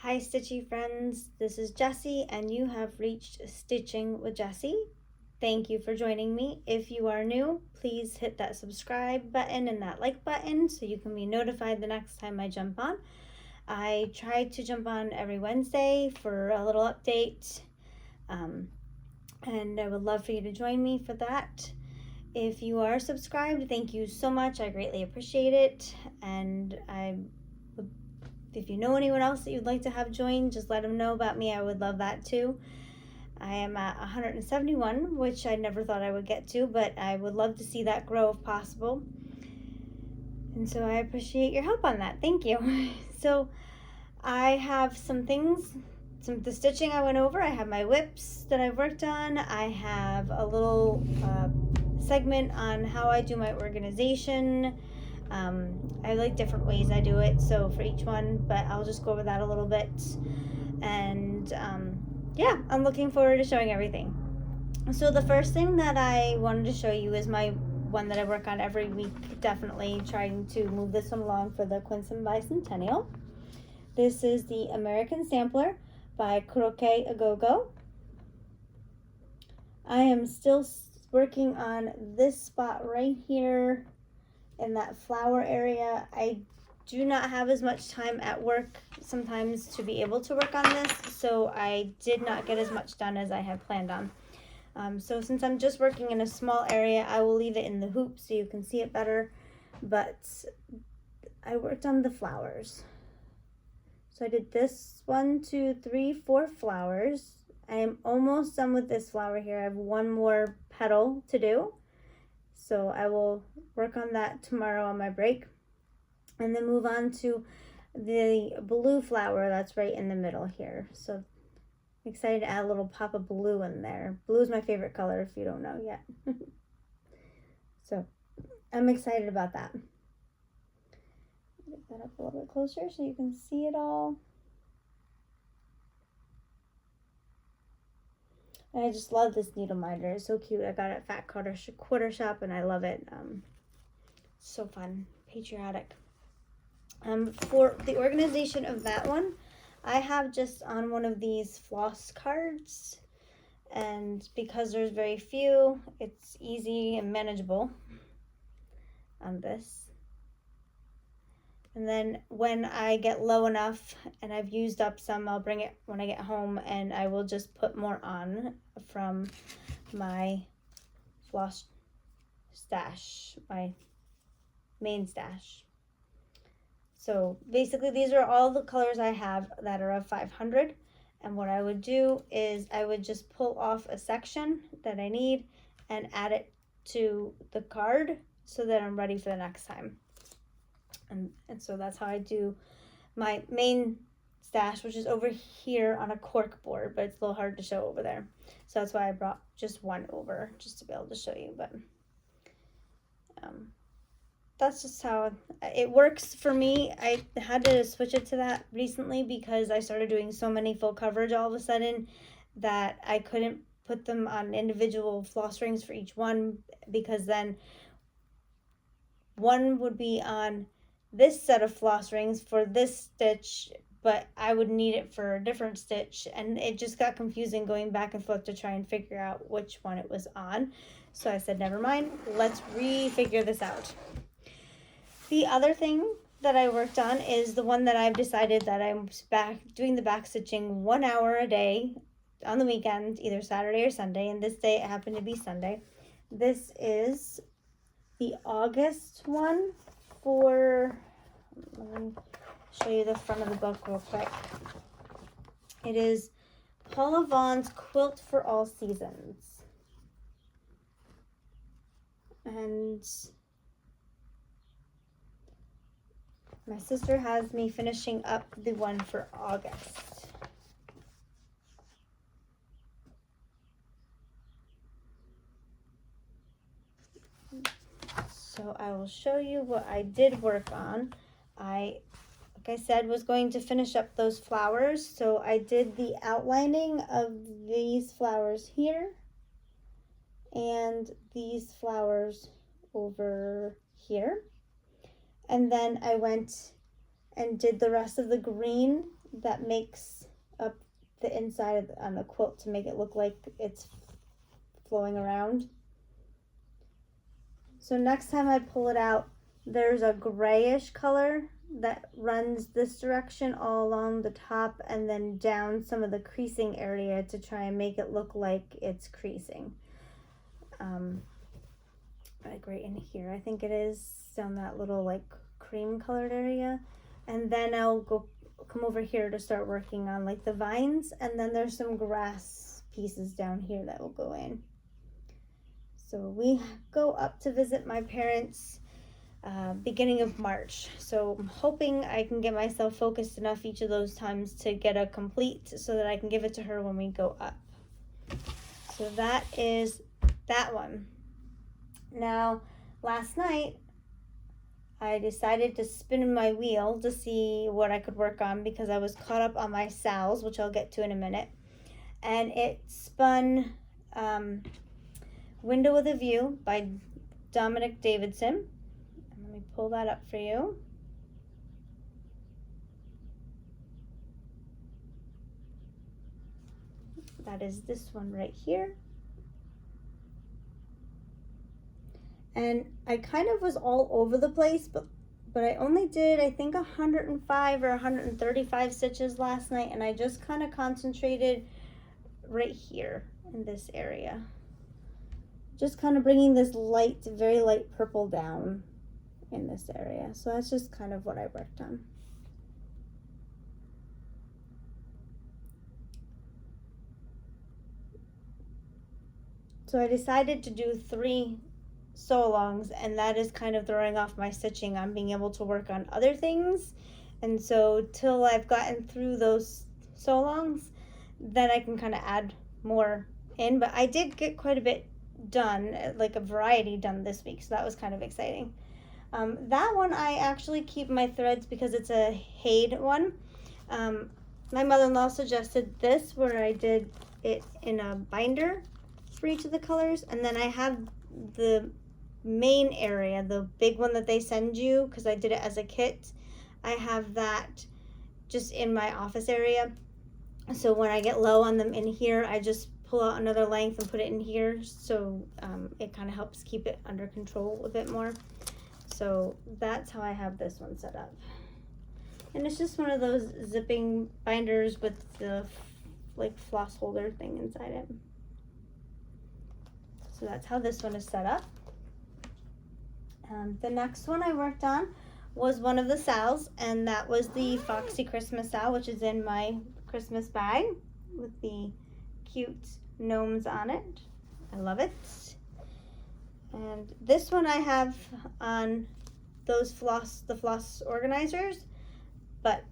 Hi Stitchy friends, this is Jessie and you have reached Stitching with Jessie. Thank you for joining me. If you are new, please hit that subscribe button and that like button so you can be notified the next time I jump on. I try to jump on every Wednesday for a little update, and I would love for you to join me for that. If you are subscribed, thank you so much. I greatly appreciate it, and if you know anyone else that you'd like to have join, just let them know about me. I would love that too. I am at 171, which I never thought I would get to, but I would love to see that grow if possible. And so I appreciate your help on that. Thank you. So I have some things, the stitching I went over. I have my WIPS that I've worked on. I have a little segment on how I do my organization. I like different ways I do it, so for each one, but I'll just go over that a little bit. And yeah, I'm looking forward to showing everything. So the first thing that I wanted to show you is my one that I work on every week, definitely trying to move this one along for the Quincy Bicentennial. This is the American Sampler by Crocette a Gogo. I am still working on this spot right here in that flower area. I do not have as much time at work sometimes to be able to work on this, so I did not get as much done as I had planned on. So since I'm just working in a small area, I will leave it in the hoop so you can see it better, but I worked on the flowers. So I did this 1, 2, 3, 4 flowers. I am almost done with this flower here. I have one more petal to do. So I will work on that tomorrow on my break, and then move on to the blue flower that's right in the middle here. So I'm excited to add a little pop of blue in there. Blue is my favorite color if you don't know yet. So I'm excited about that. Get that up a little bit closer so you can see it all. And I just love this needle minder. It's so cute. I got it at Fat Quarter Shop and I love it. So fun, patriotic. For the organization of that one, I have just on one of these floss cards, and because there's very few, it's easy and manageable on this. And then when I get low enough and I've used up some, I'll bring it when I get home and I will just put more on from my floss stash, my main stash. So basically these are all the colors I have that are of 500. And what I would do is I would just pull off a section that I need and add it to the card so that I'm ready for the next time. And so that's how I do my main stash, which is over here on a cork board, but it's a little hard to show over there. So that's why I brought just one over, just to be able to show you. But that's just how it works for me. I had to switch it to that recently because I started doing so many full coverage all of a sudden that I couldn't put them on individual floss rings for each one, because then one would be on this set of floss rings for this stitch, but I would need it for a different stitch, and it just got confusing going back and forth to try and figure out which one it was on. So I said, never mind, let's refigure this out. The other thing that I worked on is the one that I've decided that I'm doing the back stitching 1 hour a day on the weekend, either Saturday or Sunday, and this day it happened to be Sunday. This is the August one for, let me show you the front of the book real quick. It is Paula Vaughan's Quilt for All Seasons. And my sister has me finishing up the one for August. So I will show you what I did work on. Like I said, was going to finish up those flowers. So I did the outlining of these flowers here and these flowers over here. And then I went and did the rest of the green that makes up the inside on the quilt to make it look like it's flowing around. So next time I pull it out, there's a grayish color that runs this direction all along the top and then down some of the creasing area to try and make it look like it's creasing. Like right in here, I think it is, down that little like cream colored area. And then I'll come over here to start working on like the vines, and then there's some grass pieces down here that will go in. So we go up to visit my parents beginning of March. So I'm hoping I can get myself focused enough each of those times to get a complete so that I can give it to her when we go up. So that is that one. Now, last night, I decided to spin my wheel to see what I could work on because I was caught up on my SALs, which I'll get to in a minute. And it spun Window with a View by Dominic Davison. Let me pull that up for you. That is this one right here. And I kind of was all over the place, but I only did, I think, 105 or 135 stitches last night, and I just kind of concentrated right here in this area. Just kind of bringing this light, very light purple down in this area. So that's just kind of what I worked on. So I decided to do 3 sew-alongs, and that is kind of throwing off my stitching on being able to work on other things. And so till I've gotten through those sew-alongs, then I can kind of add more in. But I did get quite a bit done, like a variety done this week, so that was kind of exciting. That one I actually keep my threads because it's a HAED one. My mother-in-law suggested this, where I did it in a binder for each of the colors, and then I have the main area, the big one that they send you, because I did it as a kit. I have that just in my office area, so when I get low on them in here, I just pull out another length and put it in here, so it kind of helps keep it under control a bit more. So that's how I have this one set up, and it's just one of those zipping binders with the like floss holder thing inside it. So that's how this one is set up. The next one I worked on was one of the SALs, and that was the Foxy Christmas SAL, which is in my Christmas bag with the cute gnomes on it. I love it. And this one I have on those the floss organizers, but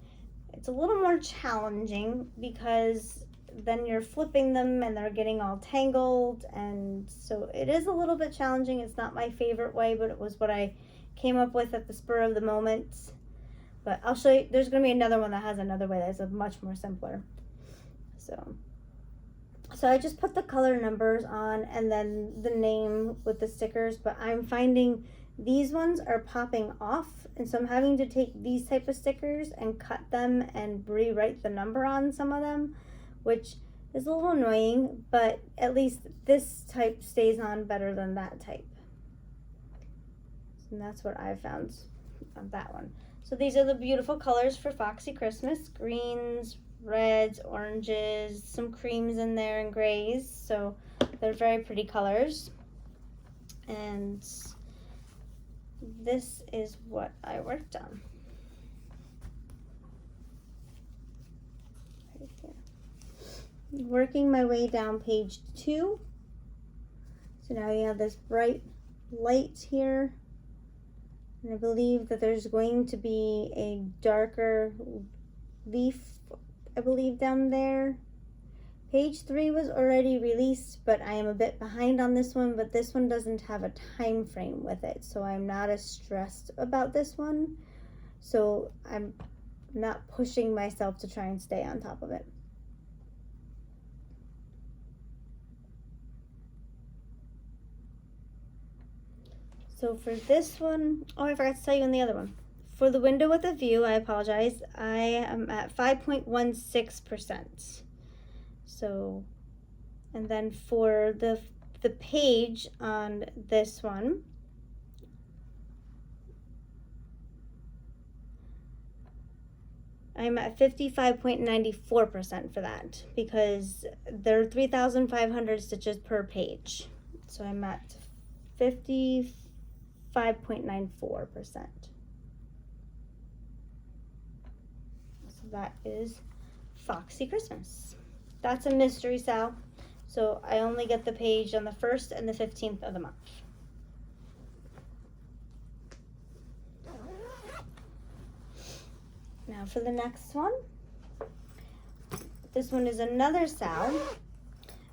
it's a little more challenging because then you're flipping them and they're getting all tangled, and so it is a little bit challenging. It's not my favorite way, but it was what I came up with at the spur of the moment. But I'll show you, there's going to be another one that has another way that's much more simpler. So I just put the color numbers on and then the name with the stickers, but I'm finding these ones are popping off, and so I'm having to take these type of stickers and cut them and rewrite the number on some of them, which is a little annoying, but at least this type stays on better than that type. And that's what I found on that one. So these are the beautiful colors for Foxy Christmas: greens, reds, oranges, some creams in there, and grays. So they're very pretty colors. And this is what I worked on. Right there. Working my way down page 2. So now you have this bright light here. And I believe that there's going to be a darker leaf, I believe, down there. Page 3 was already released, but I am a bit behind on this one, but this one doesn't have a time frame with it, so I'm not as stressed about this one. So I'm not pushing myself to try and stay on top of it. So for this one, oh, I forgot to tell you in the other one. for the window with a view, I apologize, I am at 5.16%. So, and then for the page on this one, I'm at 55.94% for that, because there are 3,500 stitches per page. So I'm at 55.94%. So that is Foxy Christmas. That's a mystery SAL. So I only get the page on the 1st and the 15th of the month. Now for the next one. This one is another SAL,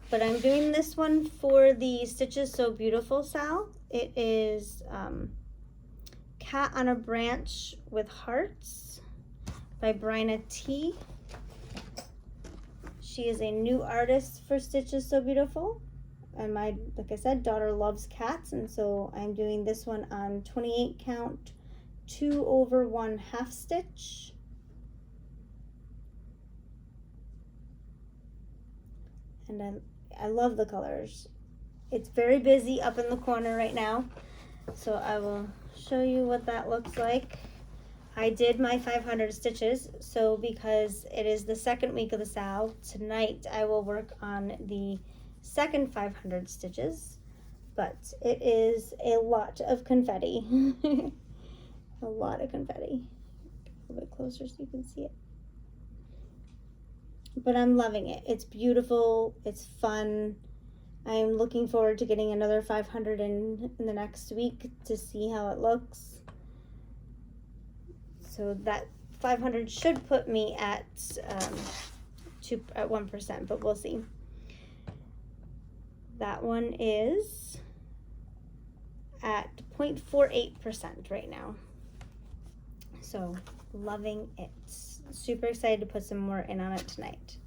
but I'm doing this one for the Stitches So Beautiful SAL. It is Cat on a Branch with Hearts by Bryna T. She is a new artist for Stitches So Beautiful, and my, like I said, daughter loves cats, and so I'm doing this one on 28 count 2/1 half stitch. And I love the colors. It's very busy up in the corner right now, so I will show you what that looks like. I did my 500 stitches, so because it is the second week of the SAL, tonight I will work on the second 500 stitches, but it is a lot of confetti. A lot of confetti. A little bit closer so you can see it. But I'm loving it. It's beautiful, it's fun. I'm looking forward to getting another 500 in the next week to see how it looks. So that 500 should put me at 1%, but we'll see. That one is at 0.48% right now. So loving it. Super excited to put some more in on it tonight.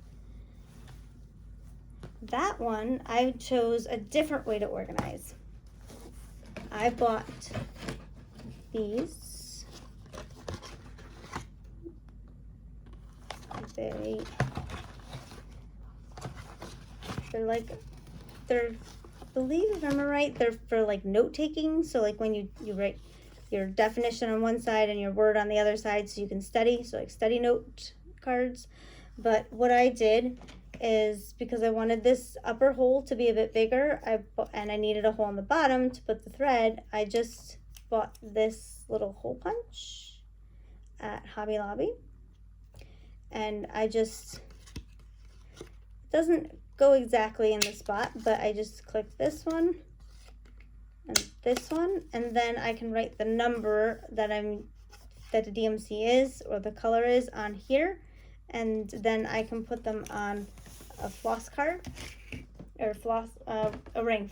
That one, I chose a different way to organize. I bought these. They're like, I believe if I remember right, they're for like note taking. So like when you write your definition on one side and your word on the other side, so you can study, so like study note cards. But what I did is, because I wanted this upper hole to be a bit bigger, and I needed a hole on the bottom to put the thread, I just bought this little hole punch at Hobby Lobby. And I just, it doesn't go exactly in the spot, but I just click this one and this one, and then I can write the number that the DMC is, or the color is, on here, and then I can put them on a floss card, or floss ring.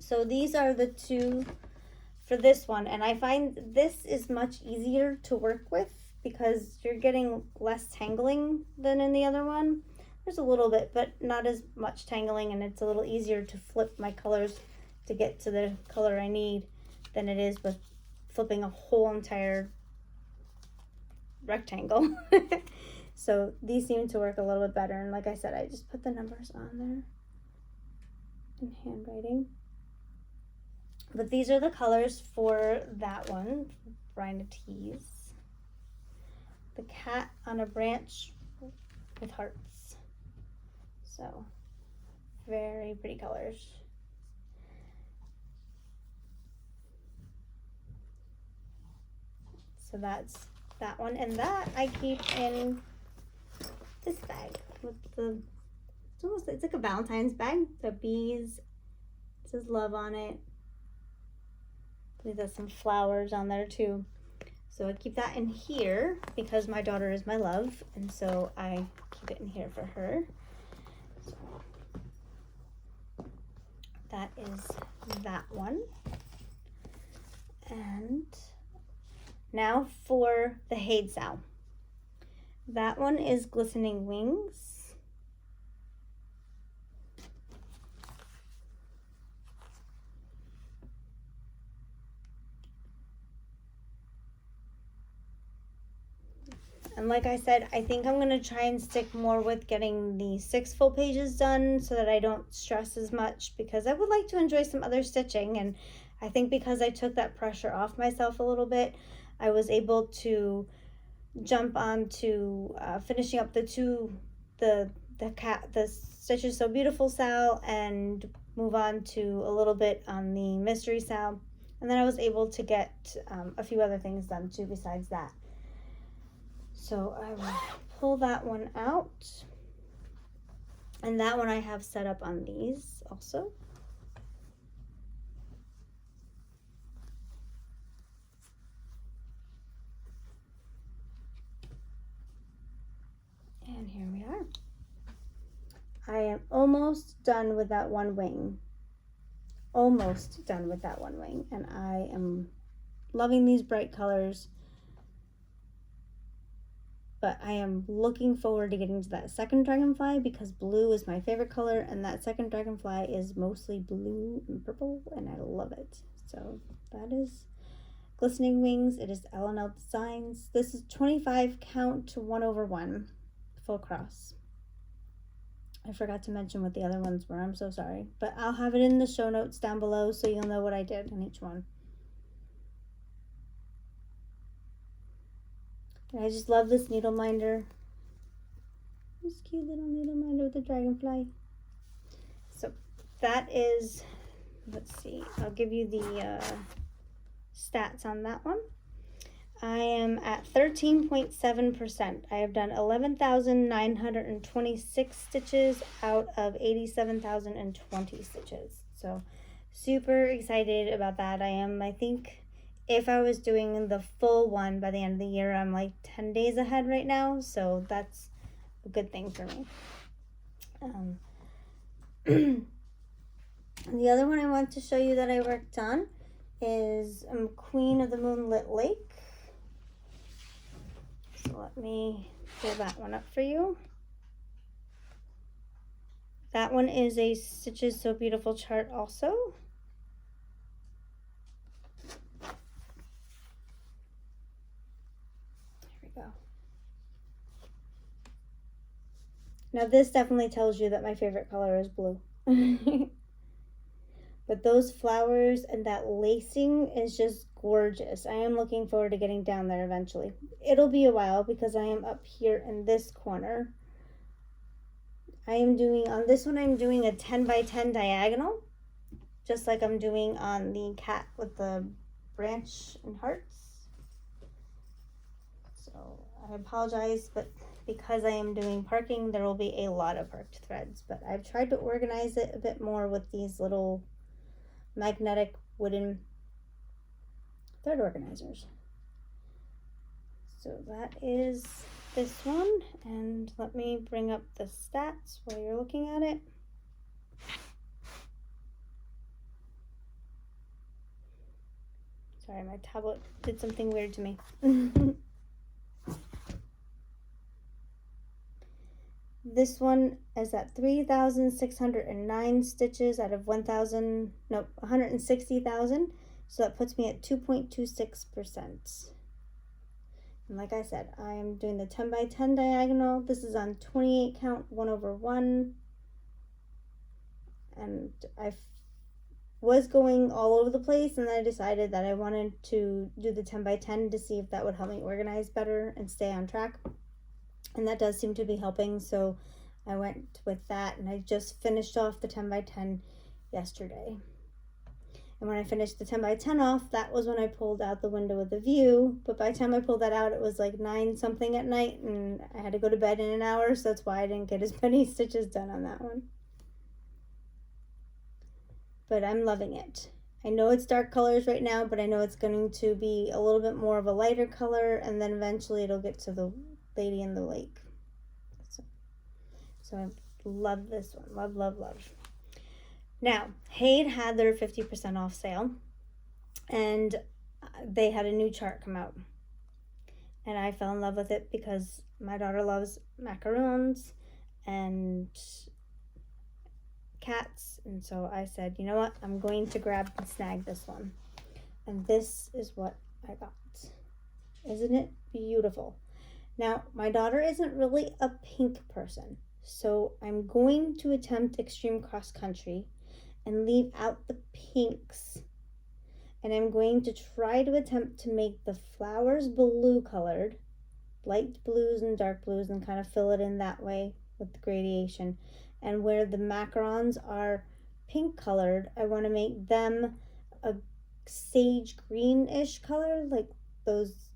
So these are the two for this one, and I find this is much easier to work with because you're getting less tangling than in the other one. There's a little bit, but not as much tangling, and it's a little easier to flip my colors to get to the color I need than it is with flipping a whole entire rectangle. So these seem to work a little bit better, and like I said, I just put the numbers on there in handwriting. But these are the colors for that one, Bryna T's. The cat on a branch with hearts. So very pretty colors. So that's that one, and that I keep in this bag with it's like a Valentine's bag. The bees, it says love on it. There's some flowers on there too. So I keep that in here because my daughter is my love, and so I keep it in here for her. So that is that one. And now for the HAED SAL. That one is Glistening Wings. Like I said, I think I'm going to try and stick more with getting the 6 full pages done so that I don't stress as much, because I would like to enjoy some other stitching. And I think because I took that pressure off myself a little bit, I was able to jump on to finishing up the Stitches So Beautiful SAL and move on to a little bit on the Mystery SAL. And then I was able to get a few other things done too besides that. So I will pull that one out. And that one I have set up on these also. And here we are. I am almost done with that one wing. Almost done with that one wing. And I am loving these bright colors. But I am looking forward to getting to that second dragonfly, because blue is my favorite color, and that second dragonfly is mostly blue and purple, and I love it. So that is Glistening Wings. It is L&L Designs. This is 25 count to 1/1 full cross. I forgot to mention what the other ones were. I'm so sorry, but I'll have it in the show notes down below so you'll know what I did in each one. And I just love this needle minder. This cute little needle minder with the dragonfly. So that is, let's see, I'll give you the stats on that one. I am at 13.7%. I have done 11,926 stitches out of 87,020 stitches. So super excited about that. I think if I was doing the full one by the end of the year, I'm like 10 days ahead right now. So that's a good thing for me. The other one I want to show you that I worked on is Queen of the Moonlit Lake. So let me pull that one up for you. That one is a Stitches So Beautiful chart also. There we go. Now this definitely tells you that my favorite color is blue. But those flowers and that lacing is just gorgeous. I am looking forward to getting down there eventually. It'll be a while because I am up here in this corner. On this one, I'm doing a 10 by 10 diagonal, just like I'm doing on the cat with the branch and hearts. So I apologize, but because I am doing parking, there will be a lot of parked threads, but I've tried to organize it a bit more with these little magnetic wooden thread organizers. So that is this one, and let me bring up the stats while you're looking at it. Sorry, my tablet did something weird to me. This one is at 3,609 stitches out of 160,000. So that puts me at 2.26%. And like I said, I am doing the 10 by 10 diagonal. This is on 28 count 1/1. And I was going all over the place, and then I decided that I wanted to do the 10 by 10 to see if that would help me organize better and stay on track. And that does seem to be helping, so I went with that, and I just finished off the 10 by 10 yesterday. And when I finished the 10 by 10 off, that was when I pulled out the window with the view. But by the time I pulled that out, it was like 9 something at night, and I had to go to bed in an hour, so that's why I didn't get as many stitches done on that one. But I'm loving it. I know it's dark colors right now, but I know it's going to be a little bit more of a lighter color, and then eventually it'll get to the Lady in the Lake. So I love this one. Love, love, love. Now, HAED had their 50% off sale, and they had a new chart come out. And I fell in love with it because my daughter loves macaroons and cats. And so I said, you know what? I'm going to grab and snag this one. And this is what I got. Isn't it beautiful? Now, my daughter isn't really a pink person, so I'm going to attempt Extreme Cross Country and leave out the pinks. And I'm going to try to attempt to make the flowers blue colored, light blues and dark blues, and kind of fill it in that way with the gradation. And where the macarons are pink colored, I want to make them a sage greenish color, like those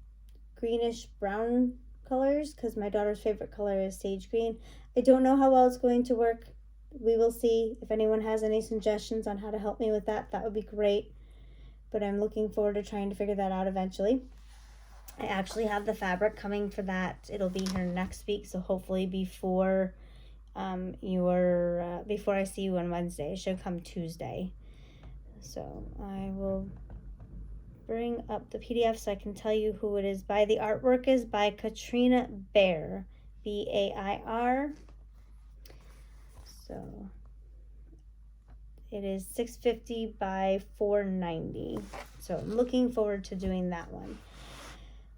greenish brown colors, because my daughter's favorite color is sage green. I don't know how well it's going to work. We will see. If anyone has any suggestions on how to help me with that, that would be great. But I'm looking forward to trying to figure that out eventually. I actually have the fabric coming for that. It'll be here next week, so hopefully before before I see you on Wednesday. It should come Tuesday. So I will bring up the PDF so I can tell you who it is by. The artwork is by Katrina Bair, Bair. So it is 650 by 490. So I'm looking forward to doing that one.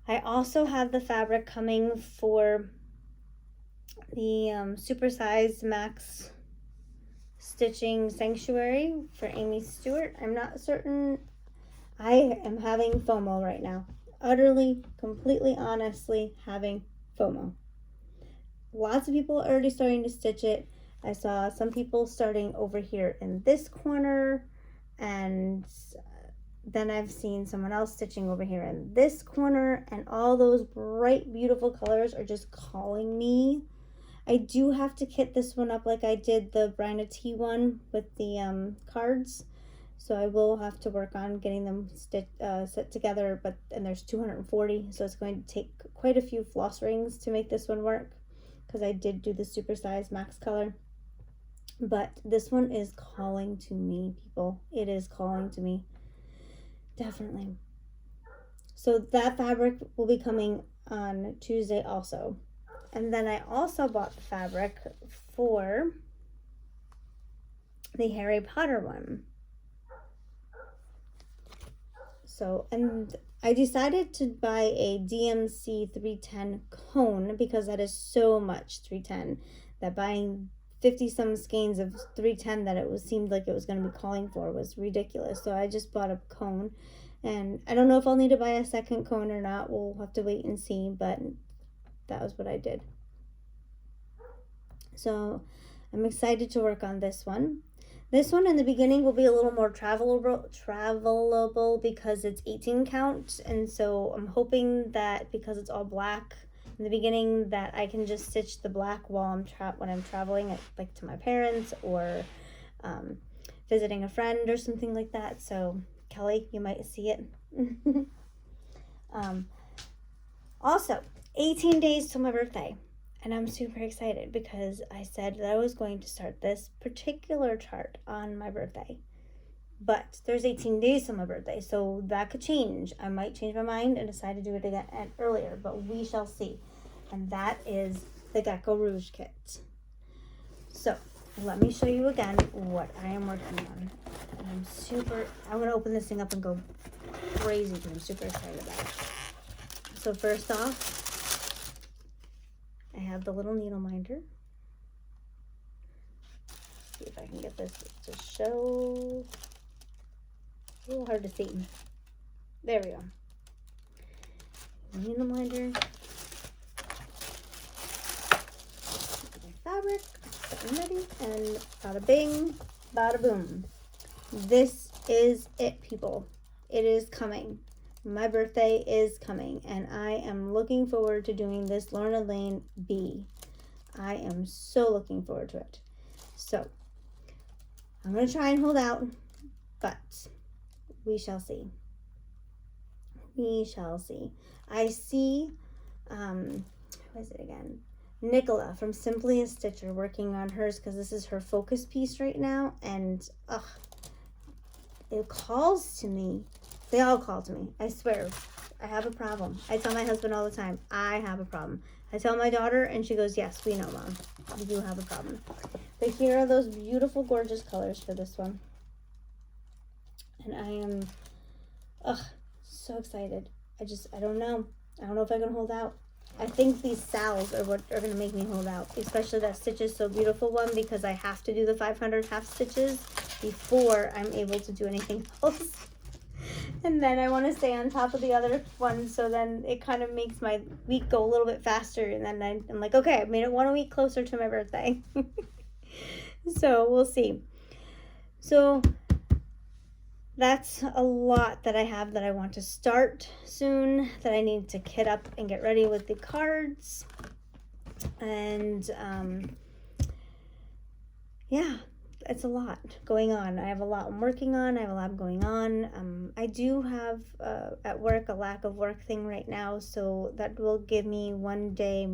I also have the fabric coming for the Supersize Max Stitching Sanctuary for Amy Stewart. I'm not certain. I am having FOMO right now. Utterly, completely, honestly having FOMO. Lots of people are already starting to stitch it. I saw some people starting over here in this corner, and then I've seen someone else stitching over here in this corner, and all those bright, beautiful colors are just calling me. I do have to kit this one up like I did the Bryna T one with the cards, so I will have to work on getting them set together, and there's 240, so it's going to take quite a few floss rings to make this one work, because I did do the Supersize Max color. But this one is calling to me, people. It is calling to me. Definitely. So that fabric will be coming on Tuesday also. And then I also bought the fabric for the Harry Potter one. So, and I decided to buy a DMC 310 cone because that is so much 310 that buying 50 some skeins of 310 that seemed like it was going to be calling for was ridiculous. So I just bought a cone, and I don't know if I'll need to buy a second cone or not. We'll have to wait and see, but that was what I did. So I'm excited to work on this one. This one in the beginning will be a little more travelable because it's 18 count, and so I'm hoping that because it's all black in the beginning that I can just stitch the black while when I'm traveling, like to my parents or visiting a friend or something like that. So Kelly, you might see it. Also, 18 days till my birthday, and I'm super excited because I said that I was going to start this particular chart on my birthday, but there's 18 days till my birthday, so that could change. I might change my mind and decide to do it again earlier, but we shall see. And that is the Gecko Rouge kit. So let me show you again what I am working on. And I'm going to open this thing up and go crazy because I'm super excited about it. So first off, I have the little needle minder. See if I can get this to show. A little hard to see. There we go. Needle minder. Fabric, I'm ready, and bada bing, bada boom. This is it, people. It is coming. My birthday is coming, and I am looking forward to doing this Lorna Lane B. I am so looking forward to it. So I'm going to try and hold out, but we shall see. We shall see. I see, who is it again? Nicola from Simply a Stitcher working on hers because this is her focus piece right now, and it calls to me. They all call to me. I swear. I have a problem. I tell my husband all the time, I have a problem. I tell my daughter and she goes, yes, we know, Mom. We do have a problem. But here are those beautiful, gorgeous colors for this one. And I am, so excited. I don't know. I don't know if I can hold out. I think these SALs are what are going to make me hold out, especially that Stitches So Beautiful one, because I have to do the 500 half stitches before I'm able to do anything else. And then I want to stay on top of the other one, so then it kind of makes my week go a little bit faster, and then I'm like, okay, I made it 1 week closer to my birthday. So we'll see. So that's a lot that I have that I want to start soon, that I need to kit up and get ready with the cards. And yeah, it's a lot going on. I have a lot I'm working on. I have a lot going on. I do have at work a lack of work thing right now, so that will give me 1 day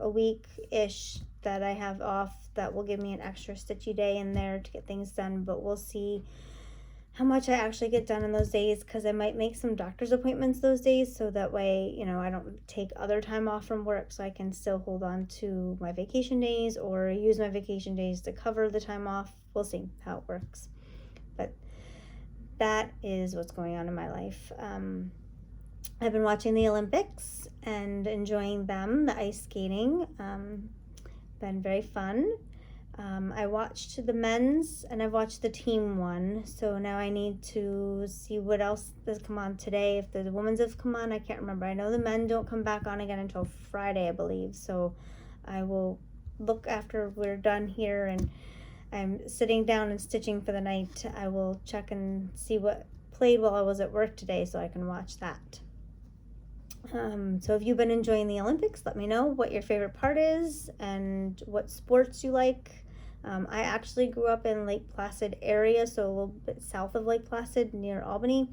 a week-ish that I have off. That will give me an extra stitchy day in there to get things done, but we'll see how much I actually get done in those days, because I might make some doctor's appointments those days, so that way, you know, I don't take other time off from work, so I can still hold on to my vacation days or use my vacation days to cover the time off. We'll see how it works. But that is what's going on in my life. I've been watching the Olympics and enjoying them, the ice skating. Been very fun. I watched the men's and I've watched the team one, so now I need to see what else has come on today. If the women's have come on, I can't remember. I know the men don't come back on again until Friday, I believe, so I will look after we're done here and I'm sitting down and stitching for the night. I will check and see what played while I was at work today, so I can watch that. So if you've been enjoying the Olympics, let me know what your favorite part is and what sports you like. I actually grew up in Lake Placid area, so a little bit south of Lake Placid near Albany,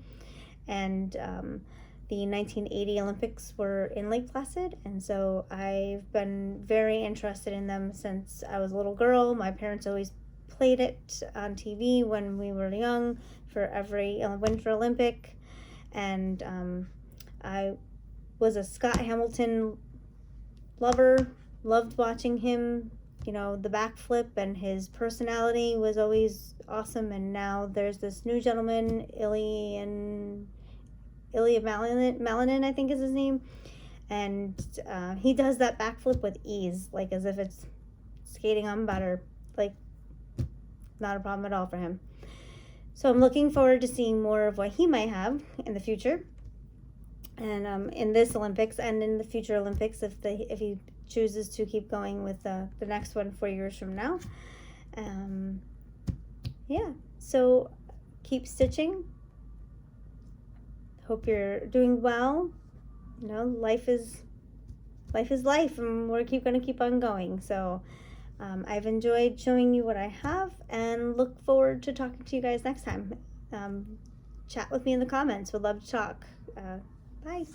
and the 1980 Olympics were in Lake Placid, and so I've been very interested in them since I was a little girl. My parents always played it on TV when we were young for every Winter Olympic, and I was a Scott Hamilton lover, loved watching him. You know, the backflip and his personality was always awesome. And now there's this new gentleman, Ilya Malinin, I think is his name. And he does that backflip with ease, like as if it's skating on butter. Like, not a problem at all for him. So I'm looking forward to seeing more of what he might have in the future. And in this Olympics and in the future Olympics, if he chooses to keep going with the next one 4 years from now. Yeah, so keep stitching. Hope you're doing well. You know, life is life, and we're going to keep on going. So I've enjoyed showing you what I have, and look forward to talking to you guys next time. Chat with me in the comments. Would love to talk. Bye.